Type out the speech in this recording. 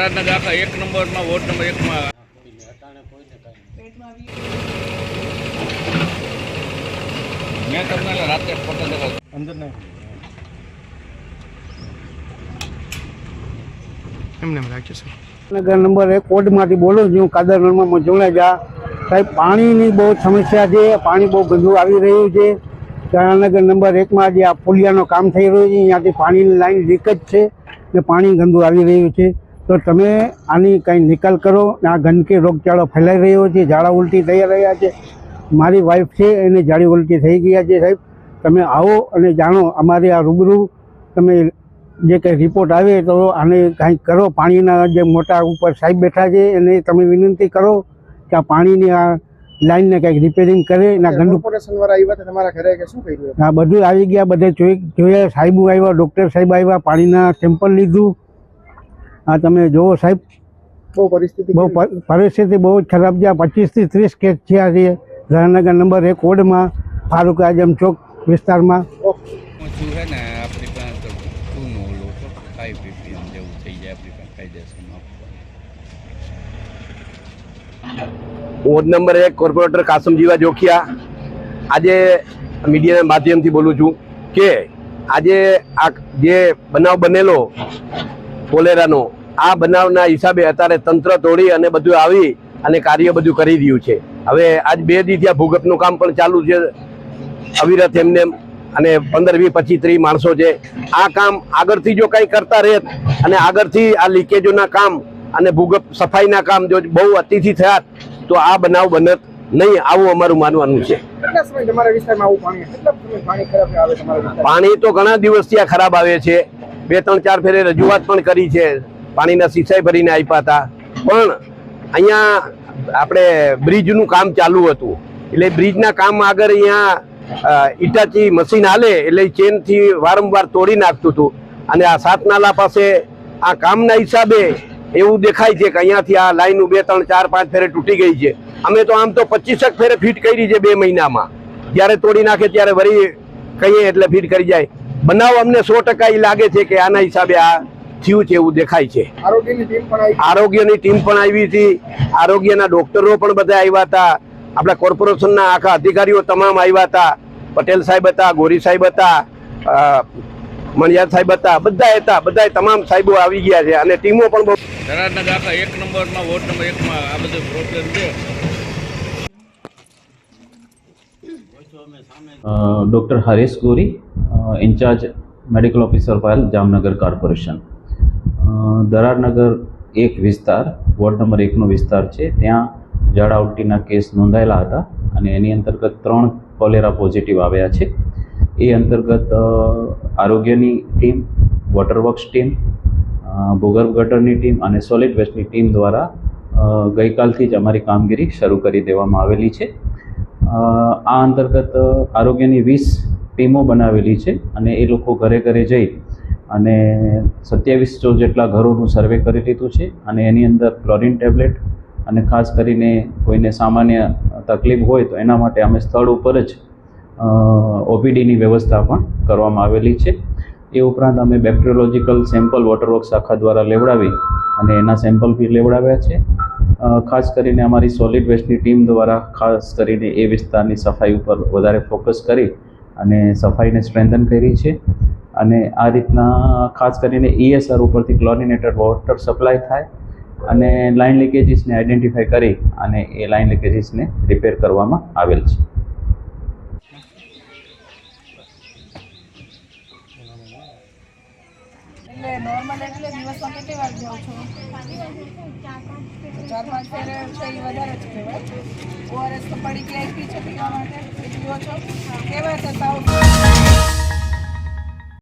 ધરાડના દાખલા 1 નંબરમાં ward number 1 માં મેં તમને રાતે ફોટો દેખાડ્યો અંદર નહીં એમને રાખજો સર. નગર નંબર 1 વોર્ડમાંથી બોલું છું. કાદરનગરમાં જોણાજા સાહેબ, પાણીની બહુ સમસ્યા છે. પાણી બહુ ગંદુ આવી રહ્યું છે. ધરાડનગર નંબર 1માં જે આ પુલિયાનું કામ થઈ રહ્યું છે, ત્યાંથી પાણીની લાઈન લીક જ છે ને પાણી ગંદુ આવી રહ્યું છે. તો તમે આની કંઈ નિકાલ કરો. આ ગંદકી રોગચાળો ફેલાઈ રહ્યો છે, ઝાડા ઉલટી થઈ રહ્યા છે. મારી વાઈફ છે એને ઝાડી ઉલટી થઈ ગયા છે. સાહેબ, તમે આવો અને જાણો. અમારે આ રૂબરૂ તમે જે કંઈ રિપોર્ટ આવે તો આને કંઈક કરો. પાણીના જે મોટા ઉપર સાહેબ બેઠા છે એને તમે વિનંતી કરો કે આ પાણીની આ લાઈનને કંઈક રિપેરિંગ કરે. એના ગંદુ કોર્પોરેશનવાળા આવ્યા હતા તમારા ઘરે કે શું કર્યું? હા, બધું આવી ગયા. બધે જોયા. સાહેબો આવ્યા, ડૉક્ટર સાહેબ આવ્યા, પાણીના સેમ્પલ લીધું. હા, તમે જુઓ સાહેબ, બહુ પરિસ્થિતિ બહુ જ ખરાબ છે. 25 થી 30 કેસ થયા છે ધરાડનગર નંબર 1 વોર્ડમાં, ફારૂક આઝમ ચોક વિસ્તારમાં. છે ને આપણી પાસે જૂનું ઓલું તો 5 ppm જેવું થઈ જાય આપણી પાસે કાયદેસરમાં. વોર્ડ નંબર 1 કોર્પોરેટર કાસમજીવા જોખિયા આજે મીડિયાના માધ્યમથી બોલું છું કે આજે આ જે બનાવ બનેલો કોલેરાનો, આ બનાવના હિસાબે અત્યારે તંત્ર તોડી અને બધું આવી અને કાર્ય બધું કરી રહ્યું છે. હવે આજ 2 દી ત્યાં ભૂગર્ભનું કામ પણ ચાલુ છે અવિરત એમને, અને 15, 20, 25, 30 માણસો છે. આ કામ આગળથી જો કંઈ કરતા રહે અને આગળથી આ લીકેજોના કામ અને ભૂગર્ભ સફાઈના કામ જો બહુ અતિથી થયા તો આ બનાવ બનત નહીં, આવું અમારું માનવાનું છે. પાણી તો ઘણા દિવસથી આ ખરાબ આવે છે. 2, 3, 4 ફેરે રજૂઆત પણ કરી છે. પાણીના સિસાઈ ભરીને આપ્યા હતા. પણ અહીંયા આપણે બ્રિજનું કામ ચાલુ હતું એટલે બ્રિજના કામ આગળ અહીંયા ઈટાચી મશીન હાલે એટલે ચેનથી વારંવાર તોડી નાખતું હતું. અને આ 7 નાલા પાસે આ કામના હિસાબે એવું દેખાય છે કે અહીંયાથી આ લાઈનો 2, 3, 4, 5 ફેરે તૂટી ગઈ છે. અમે તો આમ તો 25 ફેરે ફિટ કરી છે 2 મહિનામાં. જ્યારે તોડી નાખે ત્યારે વળી કહીએ એટલે ફિટ કરી જાય. બનાવ અમને 100% એ લાગે છે કે આના હિસાબે આ થયું છે એવું દેખાય છે. આરોગ્યની ટીમ પણ આવી હતી. આરોગ્યના ડોક્ટરો પણ બધા આવ્યા હતા. આપણા કોર્પોરેશનના આખા અધિકારીઓ તમામ આવ્યા હતા. પટેલ સાહેબ હતા, ગોરી સાહેબ હતા, મણિયાર સાહેબ હતા, બધા હતા. બધા તમામ સાહેબો આવી ગયા છે અને ટીમો પણ બહુ. ધરાડના દાખલા 1 નંબરમાં વોર્ડ નંબર 1 માં આ બધું પ્રોબ્લેમ છે. Doctor Haresh Gori, incharge medical officer file Jamnagar corporation. Dharadnagar 1 વિસ્તાર, વોર્ડ નંબર 1નો વિસ્તાર છે. ત્યાં ઝાડા ઉલટીના કેસ નોંધાયેલા હતા અને એની અંતર્ગત 3 કોલેરા પોઝિટિવ આવ્યા છે. એ અંતર્ગત આરોગ્યની ટીમ, વોટરવર્ક્સ ટીમ, ભૂગર્ભ ગટરની ટીમ અને સોલિડ વેસ્ટની ટીમ દ્વારા ગઈકાલથી જ અમારી કામગીરી શરૂ કરી દેવામાં આવેલી છે. આ અંતર્ગત આરોગ્યની 20 ટીમો બનાવેલી છે અને એ લોકો ઘરે ઘરે જઈ અને 2700 જેટલા ઘરોનું સર્વે કરી લીધું છે. અને એની અંદર ક્લોરીન ટેબ્લેટ અને ખાસ કરીને કોઈને સામાન્ય તકલીફ હોય તો એના માટે અમે સ્થળ ઉપર જ ઓપીડીની વ્યવસ્થા પણ કરવામાં આવેલી છે. એ ઉપરાંત અમે બેક્ટેરિયોલોજીકલ સેમ્પલ વોટરવર્ક્સ શાખા દ્વારા લેવડાવી અને એના સેમ્પલ બી લેવડાવ્યા છે. ખાસ કરીને અમારી સોલિડ વેસ્ટની ટીમ દ્વારા ખાસ કરીને એ વિસ્તારની સફાઈ ઉપર વધારે ફોકસ કરી અને સફાઈને સ્ટ્રેન્થન કરી છે. અને આ રીતના ખાસ કરીને ESR ઉપરથી ક્લોરિનેટેડ વોટર સપ્લાય થાય અને લાઇન લીકેજીસને આઈડેન્ટિફાઈ કરી અને એ લાઇન લીકેજીસને રિપેર કરવામાં આવેલ છે. નોર્મલ એટલે દિવસમાં કેટલી વાર જાઉં છું? 4-5 ફેરે છે એ વધારે જ કહેવાય. ORS તો પડી કે આપી છે પીવા માટે પીવો છો? કેવા છે સાવ